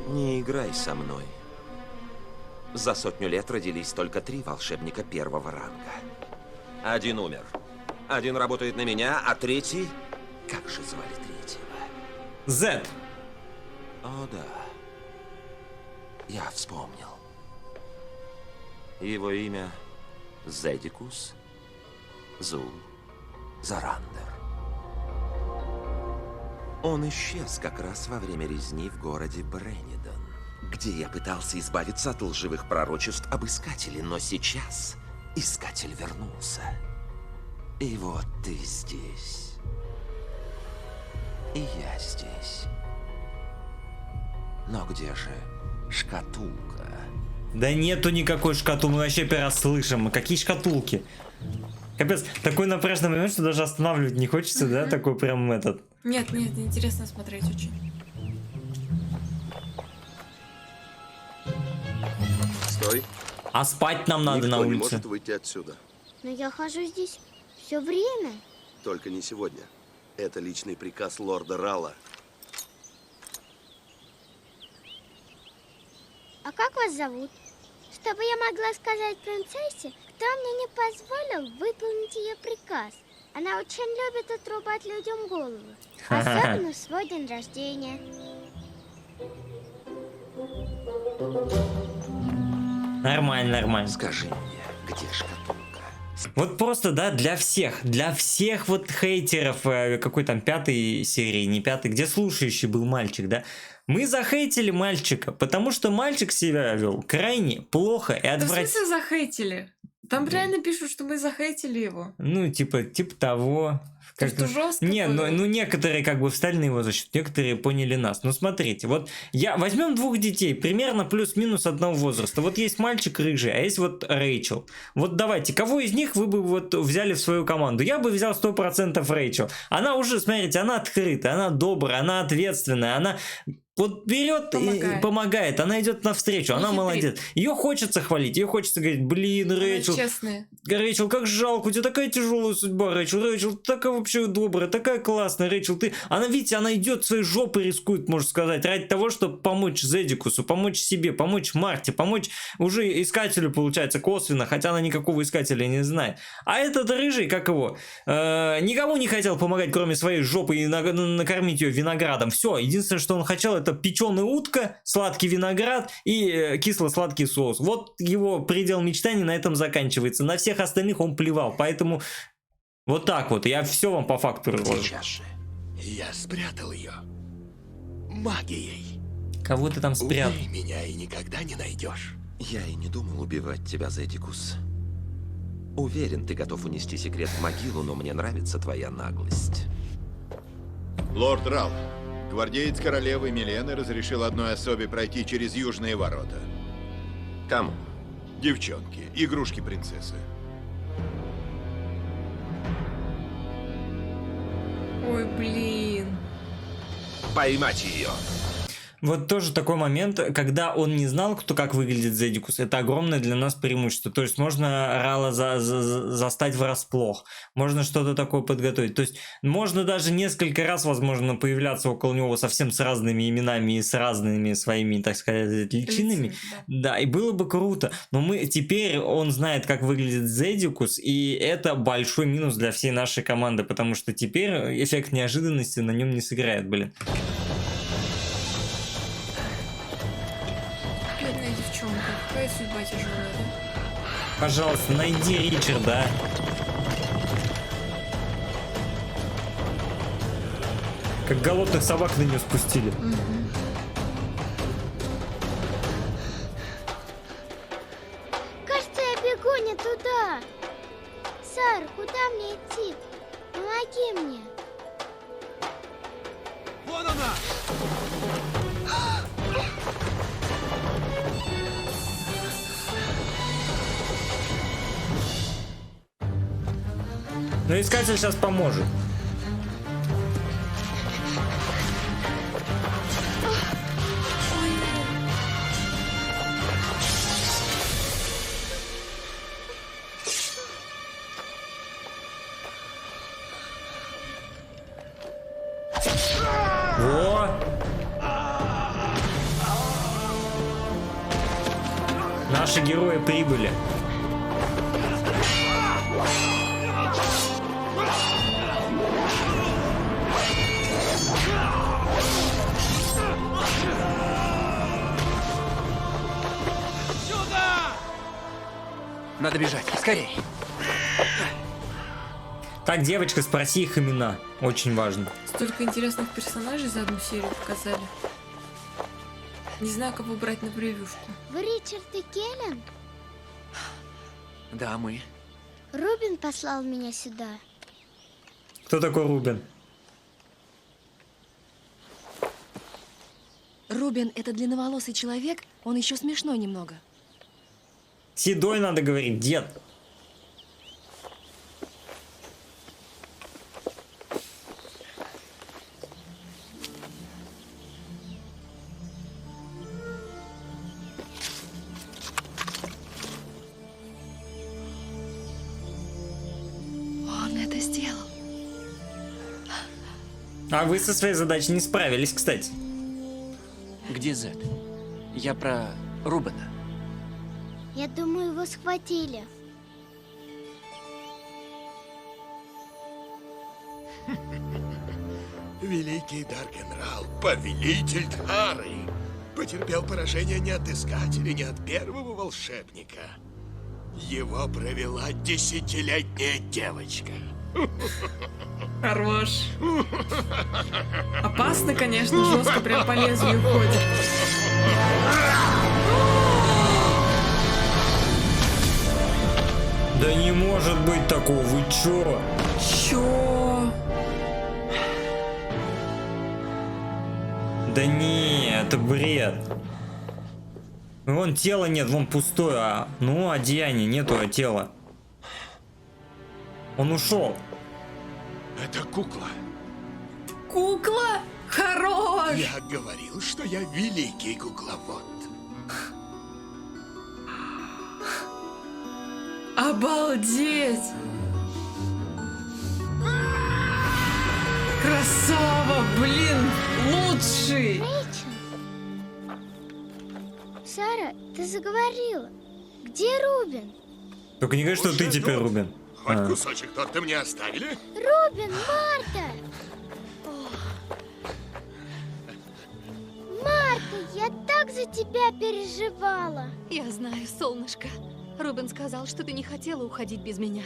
Не играй со мной. За 100 лет родились только 3 волшебника первого ранга. Один умер. Один работает на меня, а третий... Как же звали третьего? Z. О, да. Я вспомнил. Его имя Зедикус Зул Зарандер. Он исчез как раз во время резни в городе Бреннидон, где я пытался избавиться от лживых пророчеств об Искателе, но сейчас Искатель вернулся. И вот ты здесь. И я здесь. Но где же шкатулка? Да нету никакой шкатулки, мы вообще первый раз слышим. Какие шкатулки? Капец, такой напряжный момент, что даже останавливать не хочется, да? Такой прям этот. Нет, интересно смотреть очень. Стой. А спать нам надо Никто на не улице. может выйти отсюда. Но я хожу здесь все время. Только не сегодня. Это личный приказ лорда Рала. А как вас зовут? Чтобы я могла сказать принцессе, кто мне не позволил выполнить ее приказ. Она очень любит отрубать людям головы. Особенно в свой день рождения. Нормально, нормально. Скажи мне, где шкатулка? Вот просто, да, для всех вот хейтеров, какой там 5-й серии, не 5-й, где слушающий был мальчик, да, мы захейтили мальчика, потому что мальчик себя вел крайне плохо и Да в отвратительно. смысле захейтили? Там реально пишут, что мы захейтили его. Ну, типа того. То, что жестко Не, было. ну некоторые как бы встали на его защиту, некоторые поняли нас. Ну смотрите, вот возьмем 2 детей, примерно плюс-минус одного возраста. Вот есть мальчик рыжий, а есть вот Рэйчел. Вот давайте, кого из них вы бы вот взяли в свою команду? Я бы взял 100% Рэйчел. Она уже, смотрите, она открытая, она добрая, она ответственная, она... Вот берет и помогает, она идет навстречу, она молодец. Ее хочется хвалить, ее хочется говорить, блин, Рэйчел, Рэйчел, как жалко, у тебя такая тяжелая судьба, Рэйчел, ты такая вообще добрая, такая классная, Рэйчел, ты... Она, видите, она идет своей жопой рискует, можно сказать, ради того, чтобы помочь Зедикусу, помочь себе, помочь Марте, помочь уже Искателю, получается, косвенно, хотя она никакого Искателя не знает. А этот рыжий, как его, никому не хотел помогать, кроме своей жопы и накормить ее виноградом. Все, единственное, что он хотел, это печеная утка, сладкий виноград и кисло-сладкий соус. Вот его предел мечтаний на этом заканчивается. На всех остальных он плевал. Поэтому вот так вот. Я все вам по факту разложу. Я спрятал ее магией. Кого ты там спрятал? Убей меня и никогда не найдешь. Я и не думал убивать тебя, Зедикус. Уверен, ты готов унести секрет в могилу, но мне нравится твоя наглость. Лорд Рал, гвардеец королевы Милены разрешил одной особе пройти через южные ворота. Кому? Девчонки, игрушки принцессы. Ой, блин. Поймать ее. Вот тоже такой момент, когда он не знал, как выглядит Зедикус. Это огромное для нас преимущество. То есть можно Рала застать врасплох. Можно что-то такое подготовить. То есть можно даже несколько раз, возможно, появляться около него совсем с разными именами и с разными своими, так сказать, личинами. Да, и было бы круто. Но теперь он знает, как выглядит Зедикус, и это большой минус для всей нашей команды, потому что теперь эффект неожиданности на нем не сыграет, блин. Бедная девчонка, какая судьба тяжелая, да? Пожалуйста, найди Ричарда. Как голодных собак на нее спустили. Кажется, я бегу не туда. Сара, куда мне идти? Помоги мне. Вон она! Но искатель сейчас поможет. Во! Наши герои прибыли. Надо бежать, скорей. Так, девочка, спроси их имена. Очень важно. Столько интересных персонажей за одну серию показали. Не знаю, кого брать на превьюшку. Вы Ричард и Келлен? Да, мы. Рубин послал меня сюда. Кто такой Рубен? Рубен — это длинноволосый человек, он еще смешной немного. Седой надо говорить, дед. Он это сделал. А вы со своей задачей не справились, кстати. Где Зет? Я про Рубена. Я думаю, его схватили. Великий Даркенрал, повелитель Тхары, потерпел поражение не от искателя, не от первого волшебника. Его провела 10-летняя девочка. Хорош. Опасно, конечно, жестко, прям по лезвию ходит. Да не может быть такого, вы чё? Чё? Да не, это бред. Вон тела нет, вон пустое. Ну, одеяние, нету тела. Он ушел. Это кукла. Кукла? Хорош! Я говорил, что я великий кукловод. Обалдеть! Красава, блин, лучший! Сара, ты заговорила. Где Рубин? Только не говори, что ты теперь Рубен. Хоть кусочек торта мне оставили? Рубин, Марта! Марта, я так за тебя переживала. Я знаю, солнышко. Рубен сказал, что ты не хотела уходить без меня.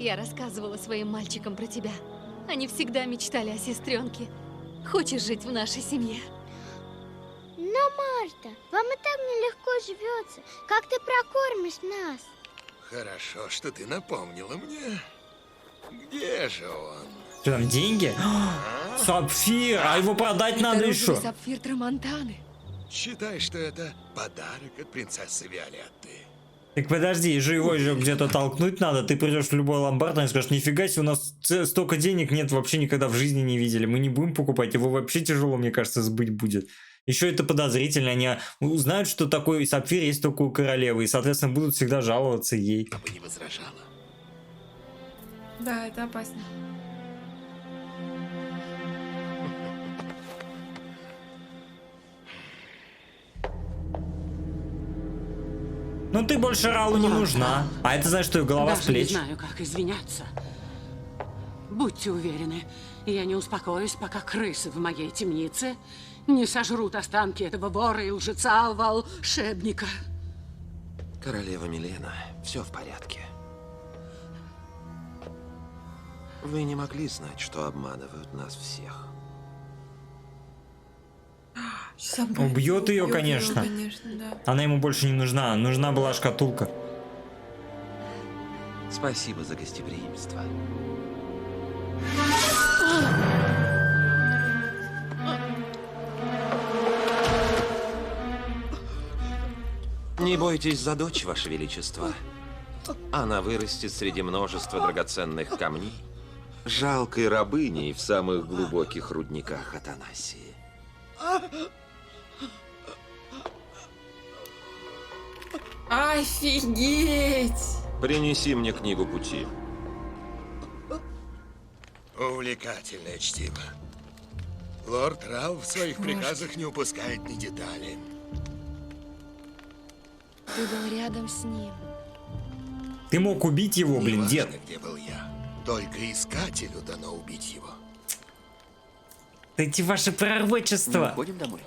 Я рассказывала своим мальчикам про тебя. Они всегда мечтали о сестренке. Хочешь жить в нашей семье? Но, Марта, вам и так нелегко живется. Как ты прокормишь нас? Хорошо, что ты напомнила мне. Где же он? Что там, деньги? Сапфир, а его продать надо еще. Сапфир Трамонтаны. Считай, что это подарок от принцессы Виолетты. Так подожди, его же где-то толкнуть надо. Ты придешь в любой ломбард и скажешь: нифига себе, у нас столько денег нет, вообще никогда в жизни не видели. Мы не будем покупать, его вообще тяжело, мне кажется, сбыть будет. Еще это подозрительно, они узнают, что такой сапфир есть только у королевы, и, соответственно, будут всегда жаловаться ей. Я бы не возражала. Да, это опасно. Ну ты больше Ралу не нужна. А это значит, что голова Даже с плеч. не знаю, как извиняться. Будьте уверены, я не успокоюсь, пока крысы в моей темнице не сожрут останки этого вора и лжеца-волшебника. Королева Милена, все в порядке. Вы не могли знать, что обманывают нас всех. Убьет ее, конечно. Да. Она ему больше не нужна. Нужна была шкатулка. Спасибо за гостеприимство. Не бойтесь за дочь, Ваше Величество. Она вырастет среди множества драгоценных камней, жалкой рабыней в самых глубоких рудниках Атанасии. Офигеть! Принеси мне книгу пути. Увлекательное чтиво. Лорд Рал в своих приказах не упускает ни детали. Ты был рядом с ним. Ты мог убить его, блин, Неважно, дед. где был я. Только искателю дано убить его. Эти ваши пророчества. Уходим домой.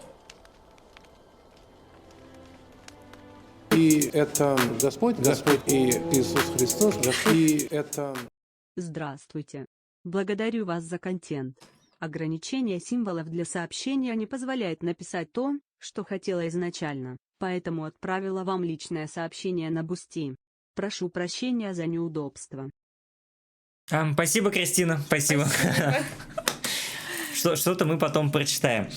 И это Господь и Иисус Христос, и это... Здравствуйте. Благодарю вас за контент. Ограничение символов для сообщения не позволяет написать то, что хотела изначально, поэтому отправила вам личное сообщение на Бусти. Прошу прощения за неудобство. Спасибо, Кристина, спасибо. Что-то мы потом прочитаем.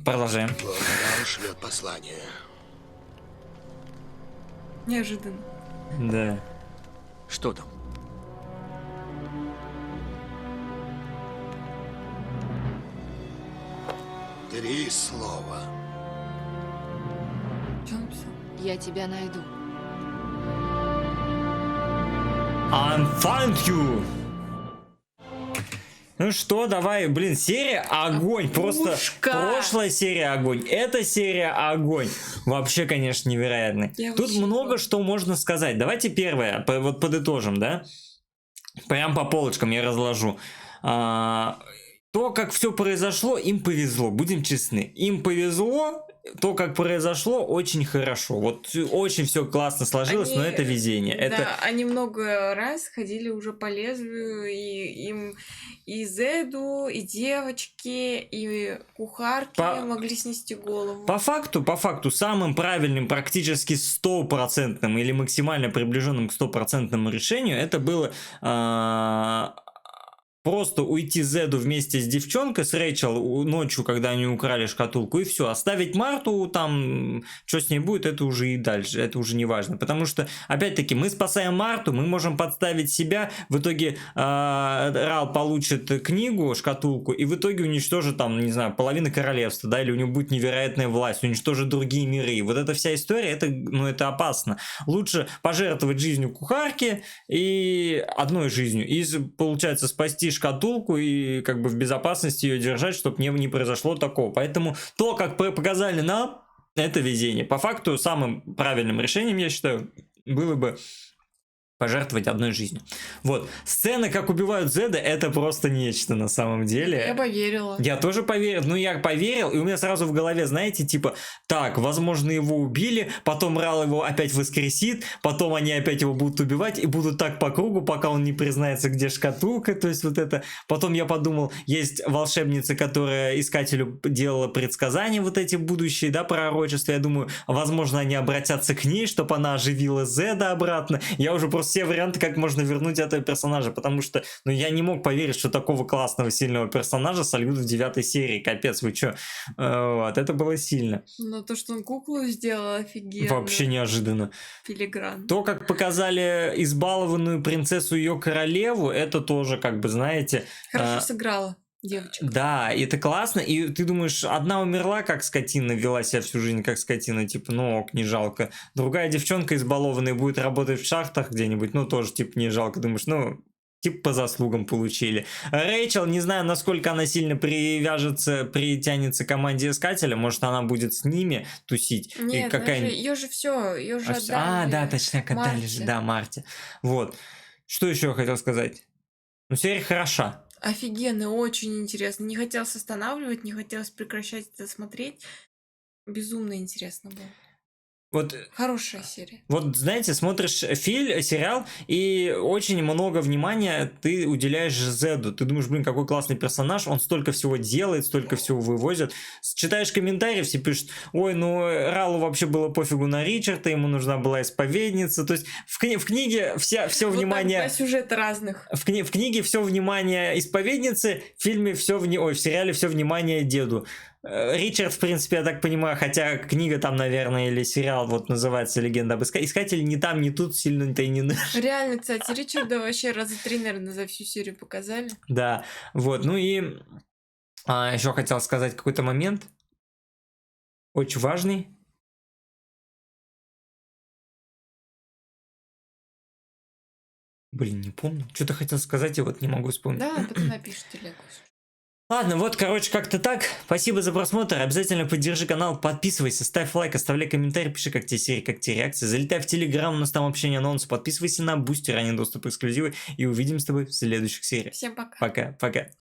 Продолжаем. Лорд Рал шлет послание. Неожиданно. Да. Что там? Три слова. Что он написал? Я тебя найду. I'll find you. Ну что, давай, блин, серия огонь, просто прошлая серия огонь, эта серия огонь, вообще, конечно, невероятно. Тут много что можно сказать. Давайте первое, вот подытожим, да, прям по полочкам я разложу. То, как все произошло, им повезло, будем честны, им повезло. То, как произошло, очень хорошо. Вот очень все классно сложилось, но это везение. Да, это... они много раз ходили уже по лезвию, и им и Зеду, и девочки, и кухарки могли снести голову. По факту, самым правильным, практически 100% или максимально приближенным к 100% решению, это было... Просто уйти Зеду вместе с девчонкой, с Рэйчел, ночью, когда они украли шкатулку, и все. Оставить Марту, там, что с ней будет, это уже и дальше, это уже не важно. Потому что, опять-таки, мы спасаем Марту, мы можем подставить себя, в итоге Рал получит книгу, шкатулку, и в итоге уничтожит, там, не знаю, половину королевства, да, или у него будет невероятная власть, уничтожит другие миры. И вот эта вся история, это опасно. Лучше пожертвовать жизнью кухарки и одной жизнью, и, получается, спасти шкатулку и как бы в безопасности ее держать, чтобы не произошло такого. Поэтому то, как показали нам, это везение. По факту самым правильным решением, я считаю, было бы пожертвовать одной жизнью. Вот. Сцена, как убивают Зеда, это просто нечто на самом деле. Я поверила. Я тоже поверил. Ну, я поверил, и у меня сразу в голове, знаете, типа, так, возможно, его убили, потом Рал его опять воскресит, потом они опять его будут убивать, и будут так по кругу, пока он не признается, где шкатулка, то есть вот это. Потом я подумал, есть волшебница, которая искателю делала предсказания вот эти будущие, да, пророчества. Я думаю, возможно, они обратятся к ней, чтобы она оживила Зеда обратно. Я уже просто все варианты, как можно вернуть этого персонажа, потому что, ну, я не мог поверить, что такого классного, сильного персонажа сольют в 9 серии. Капец, вы чё? Вот, это было сильно. Но то, что он куклу сделал, офигенно. Вообще неожиданно. Филигран. То, как показали избалованную принцессу ее королеву, это тоже, как бы, знаете... Хорошо сыграла. Девочка. Да, и это классно, и ты думаешь, одна умерла как скотина, вела себя всю жизнь как скотина, типа, ну ок, не жалко. Другая девчонка избалованная будет работать в шахтах где-нибудь, ну тоже, типа, не жалко. Думаешь, ну, типа, по заслугам получили. Рэйчел, не знаю, насколько она сильно притянется к команде Искателя, может, она будет с ними тусить. Нет, ее же все, ее же отдали. Да, точно, отдали же, да, Марте. Вот. Что еще я хотел сказать? Ну, серия хороша. Офигенно, очень интересно. Не хотелось останавливать, не хотелось прекращать это смотреть. Безумно интересно было. Вот Хорошая серия. Вот, знаете, смотришь сериал, и очень много внимания ты уделяешь Зеду. Ты думаешь, блин, какой классный персонаж, он столько всего делает, столько всего вывозит. Читаешь комментарии, все пишут, ой, ну Ралу вообще было пофигу на Ричарда, ему нужна была исповедница. То есть в книге все Вот внимание... так, два сюжета разных. В книге все внимание исповедницы, в фильме в сериале все внимание деду. Ричард, в принципе, я так понимаю, хотя книга там, наверное, или сериал вот называется «Легенда об искателе», ни там, ни тут сильно-то и не нужно. Реально, кстати, Ричарда вообще раза 3, наверное, за всю серию показали. Да, вот, ну и еще хотел сказать какой-то момент, очень важный. Блин, не помню. Что-то хотел сказать, и вот не могу вспомнить. Да, потом напишите, Легус. Ладно, вот, короче, как-то так. Спасибо за просмотр. Обязательно поддержи канал, подписывайся, ставь лайк, оставляй комментарий, пиши, как тебе серии, как тебе реакции. Залетай в Телеграм, у нас там общение, анонсы. Подписывайся на Бусти, ранний доступ, эксклюзивы. И увидимся с тобой в следующих сериях. Всем пока. Пока.